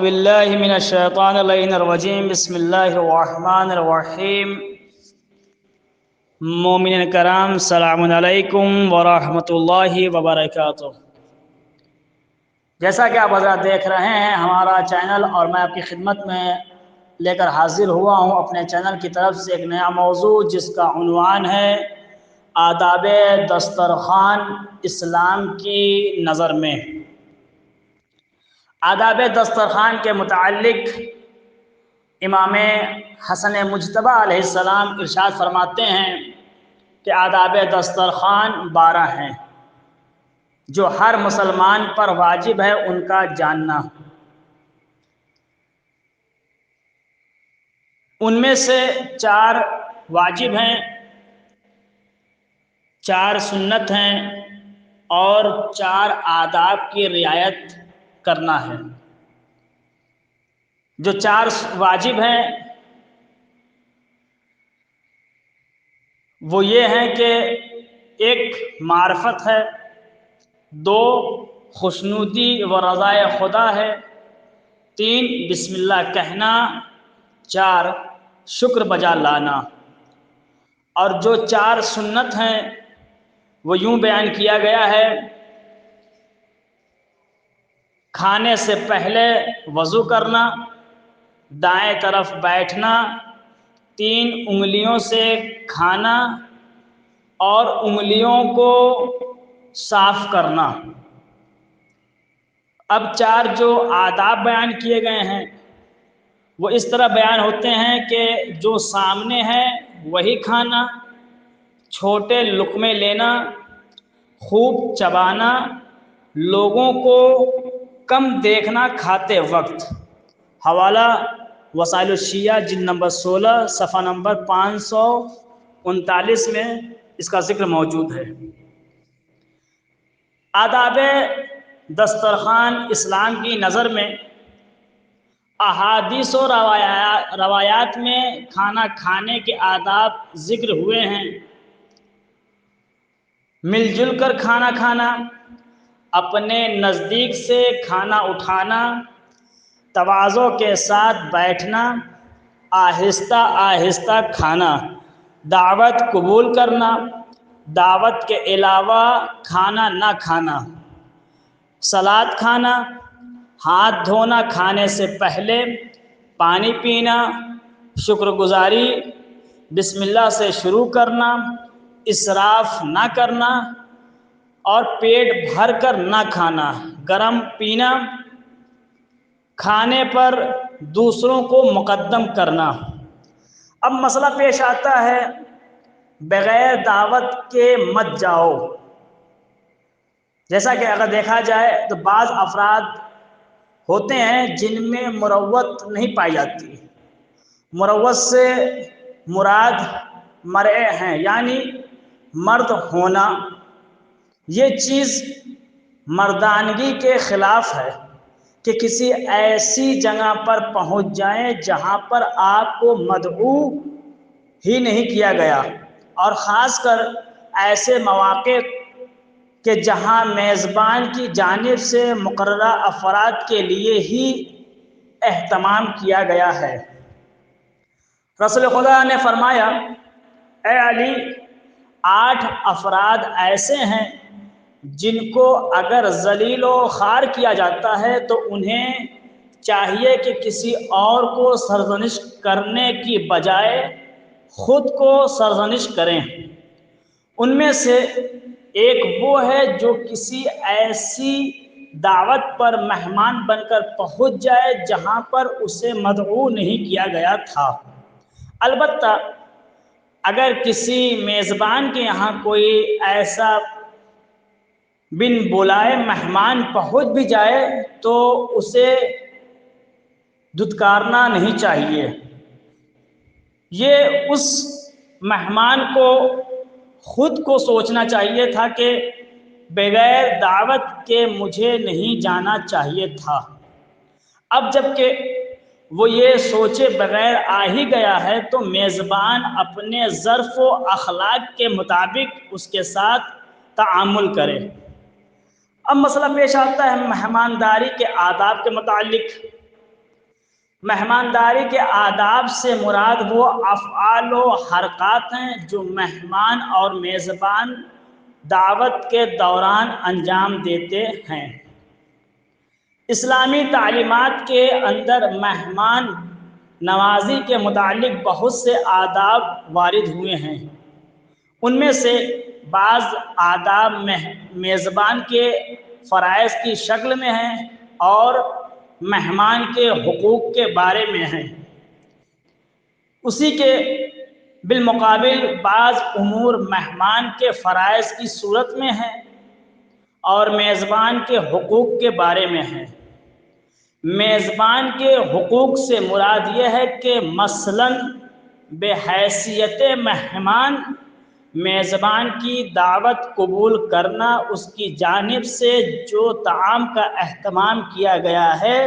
باللہ من الشیطان اللعین الرجیم بسم اللہ الرحمن الرحیم۔ مومنین کرام السلام علیکم ورحمۃ اللہ وبرکاتہ۔ جیسا کہ آپ حضرات دیکھ رہے ہیں ہمارا چینل، اور میں آپ کی خدمت میں لے کر حاضر ہوا ہوں اپنے چینل کی طرف سے ایک نیا موضوع، جس کا عنوان ہے آداب دسترخوان اسلام کی نظر میں۔ آداب دسترخوان کے متعلق امام حسن مجتبیٰ علیہ السلام ارشاد فرماتے ہیں کہ آداب دسترخوان 12 ہیں جو ہر مسلمان پر واجب ہے ان کا جاننا۔ ان میں سے 4 واجب ہیں، 4 سنت ہیں اور 4 آداب کی رعایت کرنا ہے۔ جو 4 واجب ہیں وہ یہ ہیں کہ 1 معرفت ہے، 2 خوشنودی و رضائے خدا ہے، 3 بسم اللہ کہنا، 4 شکر بجا لانا۔ اور جو 4 سنت ہیں وہ یوں بیان کیا گیا ہے: کھانے سے پہلے وضو کرنا، دائیں طرف بیٹھنا، 3 انگلیوں سے کھانا اور انگلیوں کو صاف کرنا۔ اب 4 جو آداب بیان کیے گئے ہیں وہ اس طرح بیان ہوتے ہیں کہ جو سامنے ہے وہی کھانا، چھوٹے لقمے لینا، خوب چبانا، لوگوں کو کم دیکھنا کھاتے وقت۔ حوالہ وسائل الشیعہ جلد نمبر 16 صفحہ نمبر 539 میں اس کا ذکر موجود ہے۔ آداب دسترخوان اسلام کی نظر میں احادیث و روایات میں کھانا کھانے کے آداب ذکر ہوئے ہیں: مل جل کر کھانا کھانا، اپنے نزدیک سے کھانا اٹھانا، تواضع کے ساتھ بیٹھنا، آہستہ آہستہ کھانا، دعوت قبول کرنا، دعوت کے علاوہ کھانا نہ کھانا، سلاد کھانا، ہاتھ دھونا کھانے سے پہلے، پانی پینا، شکر گزاری، بسم اللہ سے شروع کرنا، اسراف نہ کرنا اور پیٹ بھر کر نہ کھانا، گرم پینا، کھانے پر دوسروں کو مقدم کرنا۔ اب مسئلہ پیش آتا ہے، بغیر دعوت کے مت جاؤ۔ جیسا کہ اگر دیکھا جائے تو بعض افراد ہوتے ہیں جن میں مروت نہیں پائی جاتی۔ مروت سے مراد مرئے ہیں، یعنی مرد ہونا۔ یہ چیز مردانگی کے خلاف ہے کہ کسی ایسی جگہ پر پہنچ جائیں جہاں پر آپ کو مدعو ہی نہیں کیا گیا، اور خاص کر ایسے مواقع کہ جہاں میزبان کی جانب سے مقررہ افراد کے لیے ہی اہتمام کیا گیا ہے۔ رسول خدا نے فرمایا: اے علی، 8 افراد ایسے ہیں جن کو اگر ذلیل و خوار کیا جاتا ہے تو انہیں چاہیے کہ کسی اور کو سرزنش کرنے کی بجائے خود کو سرزنش کریں۔ ان میں سے ایک وہ ہے جو کسی ایسی دعوت پر مہمان بن کر پہنچ جائے جہاں پر اسے مدعو نہیں کیا گیا تھا۔ البتہ اگر کسی میزبان کے یہاں کوئی ایسا بن بلائے مہمان پہنچ بھی جائے تو اسے دھتکارنا نہیں چاہیے۔ یہ اس مہمان کو خود کو سوچنا چاہیے تھا کہ بغیر دعوت کے مجھے نہیں جانا چاہیے تھا۔ اب جب کہ وہ یہ سوچے بغیر آ ہی گیا ہے تو میزبان اپنے ظرف و اخلاق کے مطابق اس کے ساتھ تعامل کرے۔ اب مسئلہ پیش آتا ہے مہمانداری کے آداب کے متعلق۔ مہمانداری کے آداب سے مراد وہ افعال و حرکات ہیں جو مہمان اور میزبان دعوت کے دوران انجام دیتے ہیں۔ اسلامی تعلیمات کے اندر مہمان نوازی کے متعلق بہت سے آداب وارد ہوئے ہیں۔ ان میں سے بعض آداب میزبان کے فرائض کی شکل میں ہیں اور مہمان کے حقوق کے بارے میں ہیں۔ اسی کے بالمقابل بعض امور مہمان کے فرائض کی صورت میں ہیں اور میزبان کے حقوق کے بارے میں ہیں۔ میزبان کے حقوق سے مراد یہ ہے کہ مثلاً بحیثیت مہمان میزبان کی دعوت قبول کرنا، اس کی جانب سے جو طعام کا اہتمام کیا گیا ہے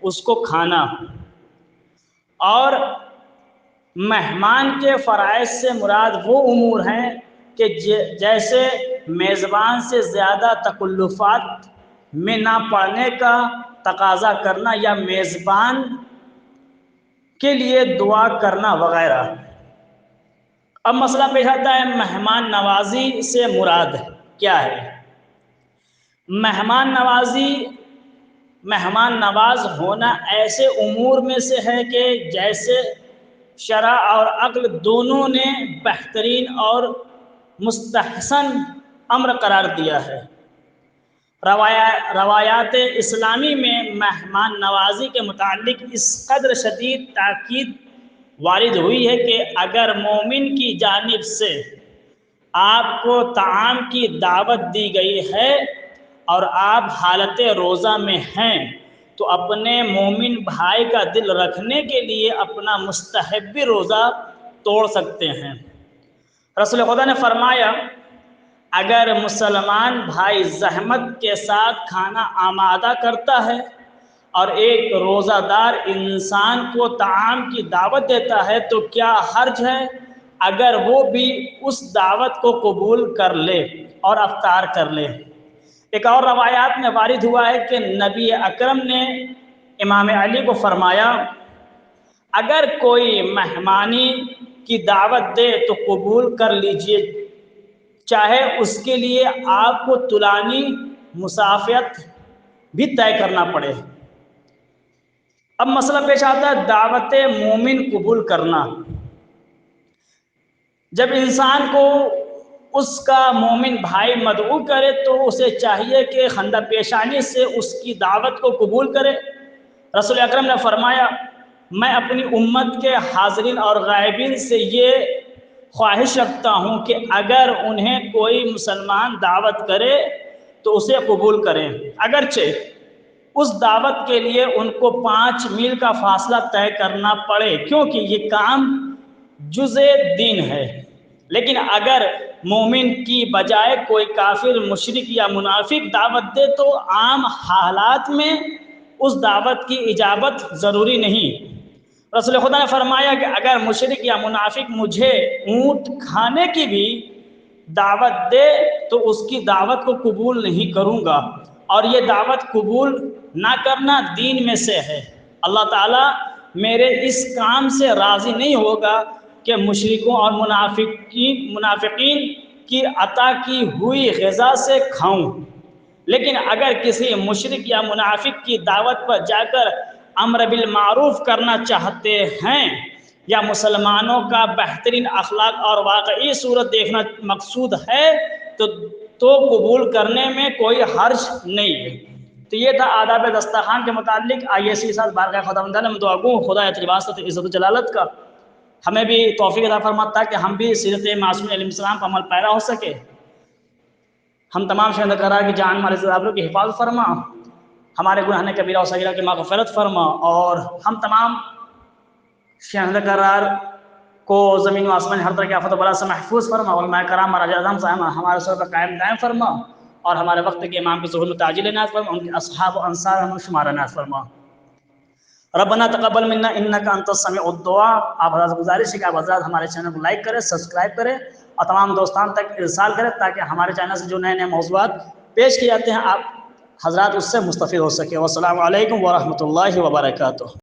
اس کو کھانا، اور مہمان کے فرائض سے مراد وہ امور ہیں کہ جیسے میزبان سے زیادہ تکلفات میں نہ پڑنے کا تقاضا کرنا یا میزبان کے لیے دعا کرنا وغیرہ۔ اب مسئلہ پیش آتا ہے مہمان نوازی سے مراد کیا ہے؟ مہمان نواز ہونا ایسے امور میں سے ہے کہ جیسے شرع اور عقل دونوں نے بہترین اور مستحسن امر قرار دیا ہے۔ روایات اسلامی میں مہمان نوازی کے متعلق اس قدر شدید تاکید وارد ہوئی ہے کہ اگر مومن کی جانب سے آپ کو طعام کی دعوت دی گئی ہے اور آپ حالت روزہ میں ہیں تو اپنے مومن بھائی کا دل رکھنے کے لیے اپنا مستحبی روزہ توڑ سکتے ہیں۔ رسول خدا نے فرمایا اگر مسلمان بھائی زحمت کے ساتھ کھانا آمادہ کرتا ہے اور ایک روزہ دار انسان کو طعام کی دعوت دیتا ہے تو کیا حرج ہے اگر وہ بھی اس دعوت کو قبول کر لے اور افطار کر لے۔ ایک اور روایات میں وارد ہوا ہے کہ نبی اکرم نے امام علی کو فرمایا اگر کوئی مہمانی کی دعوت دے تو قبول کر لیجئے، چاہے اس کے لیے آپ کو طولانی مسافت بھی طے کرنا پڑے۔ اب مسئلہ پیش آتا ہے دعوت مومن قبول کرنا۔ جب انسان کو اس کا مومن بھائی مدعو کرے تو اسے چاہیے کہ خندہ پیشانی سے اس کی دعوت کو قبول کرے۔ رسول اکرم نے فرمایا میں اپنی امت کے حاضرین اور غائبین سے یہ خواہش رکھتا ہوں کہ اگر انہیں کوئی مسلمان دعوت کرے تو اسے قبول کریں، اگرچہ اس دعوت کے لیے ان کو 5 میل کا فاصلہ طے کرنا پڑے، کیونکہ یہ کام جزء دین ہے۔ لیکن اگر مومن کی بجائے کوئی کافر، مشرک یا منافق دعوت دے تو عام حالات میں اس دعوت کی اجابت ضروری نہیں۔ رسول خدا نے فرمایا کہ اگر مشرک یا منافق مجھے اونٹ کھانے کی بھی دعوت دے تو اس کی دعوت کو قبول نہیں کروں گا، اور یہ دعوت قبول نہ کرنا دین میں سے ہے۔ اللہ تعالیٰ میرے اس کام سے راضی نہیں ہوگا کہ مشرکوں اور منافقین کی عطا کی ہوئی غذا سے کھاؤں۔ لیکن اگر کسی مشرک یا منافق کی دعوت پر جا کر امر بالمعروف کرنا چاہتے ہیں یا مسلمانوں کا بہترین اخلاق اور واقعی صورت دیکھنا مقصود ہے تو قبول کرنے میں کوئی حرج نہیں ہے۔ تو یہ تھا آداب دسترخوان کے متعلق۔ آئیے اسی ساتھ بارگاہ خداوند میں دعا گو خدا تبارک عزت و جلالت کا ہمیں بھی توفیق عطا فرماتا کہ ہم بھی سیرت معصوم علیہ السلام پر عمل پیرا ہو سکے۔ ہم تمام شہداء کرار کی جان مال عزت کی حفاظت فرما، ہمارے گناہ کبیرہ و صغیرہ کی مغفرت فرما، اور ہم تمام شہداء کرار کو زمین و آسمان ہر طرح کی آفت و بلا سے محفوظ فرما، علماء کرام اور اعظم صاحب ہمارے سر پر قائم دائم فرما، اور ہمارے وقت کے امام کے ظہور میں تعجیل عنایت فرما، ان کے اصحاب و انصار ہم شمار عنایت فرما۔ ربنا تقبل منا انک انت السمیع الدعاء۔ آپ حضرات سے گزارش ہے کہ آپ حضرات ہمارے چینل کو لائک کریں، سبسکرائب کریں اور تمام دوستان تک ارسال کریں تاکہ ہمارے چینل سے جو نئے نئے موضوعات پیش کیے جاتے ہیں آپ حضرات اس سے مستفید ہو سکیں۔ والسلام علیکم ورحمۃ اللہ وبرکاتہ۔